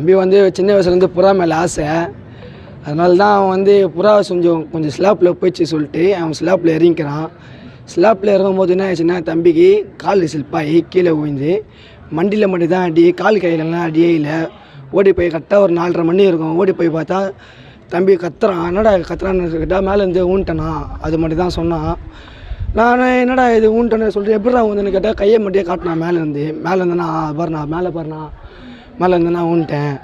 தம்பி வந்து சின்ன வயசுலேருந்து புறா மேலே ஆசை. அதனால தான் அவன் வந்து புறா கொஞ்சம் ஸ்லாப்பில் போயிடுச்சு சொல்லிட்டு அவன் ஸ்லாப்பில் இறங்கிக்கிறான். ஸ்லாப்பில் இறங்கும்போது என்ன ஆச்சுன்னா தம்பிக்கு கால் ஸ்லிப்பாகி கீழே விழுந்து மண்டியில் மட்டும் தான் அடி, கால் கையிலலாம் அடியே இல்லை. ஓடி போய் கரெக்டாக ஒரு 4:30 மணி இருக்கும். ஓடி போய் பார்த்தா தம்பி கத்துறான். என்னடா கத்துறான்னு கேட்டால் மேலேருந்து ஊன்ட்டனா, அது மட்டும் தான் சொன்னான். நான் என்னடா இது ஊன்ட்டேன்னு சொல்லிட்டு எப்படிடா ஊந்துன்னு கேட்டால் கையை மட்டும் காட்டினான். மேலேருந்துனா பாருண்ணா, மேலேருந்து நான் ஊன்ட்டேன்.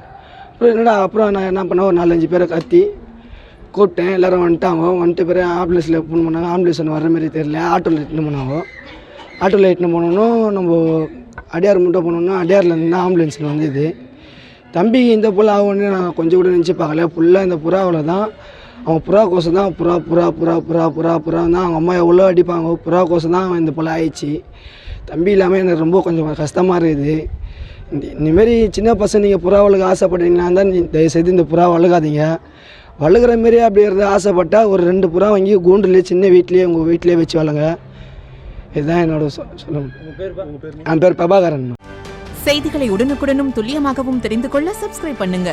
அப்புறம் என்னடா அப்புறம் நான் என்ன பண்ணேன், ஒரு 4-5 பேரை கத்தி கூப்பிட்டேன். எல்லோரும் வந்துட்டு பிறகு ஆம்புலன்ஸில் ஃபோன் பண்ணாங்க. ஆம்புலன்ஸ் ஒன்று வர மாதிரி தெரியல. ஆட்டோவில் இட்டுன்னு போனாங்க. ஆட்டோவில் இட்டுன்னு போனோன்னும் நம்ம அடையார் மட்டும் போனோன்னா அடையார்லேருந்து தான் ஆம்புலன்ஸில் வந்தது. தம்பிக்கு இந்த போல் ஆகும்னு நான் கொஞ்சம் கூட நினச்சி பார்க்கல. ஃபுல்லாக இந்த புறாவில் தான் அவன் புறா கோசம் தான் புறா தான் அவங்க அம்மா எவ்வளோ அடிப்பாங்க. புறா கோசம் தான் அவன் இந்த போல் ஆயிடுச்சு. தம்பி இல்லாமல் எனக்கு ரொம்ப கொஞ்சம் கஷ்டமாக இருக்குது. இந்தமாரி சின்ன பசங்க நீங்கள் புறா வளர்க்க ஆசைப்பட்டீங்கன்னா தான் தயவுசெய்து இந்த புறா வளர்க்காதீங்க. வளர்க்குற மாரி அப்படி இருந்து ஆசைப்பட்டால் ஒரு 2 புறா வாங்கி கூண்டுலேயே சின்ன வீட்லேயே உங்கள் வீட்டிலே வச்சு வளங்க. இதுதான் என்னோட சொல்லணும். என் பேர் பிரபாகரன். செய்திகளை உடனுக்குடனும் துல்லியமாகவும் தெரிந்து கொள்ள சப்ஸ்கிரைப் பண்ணுங்க.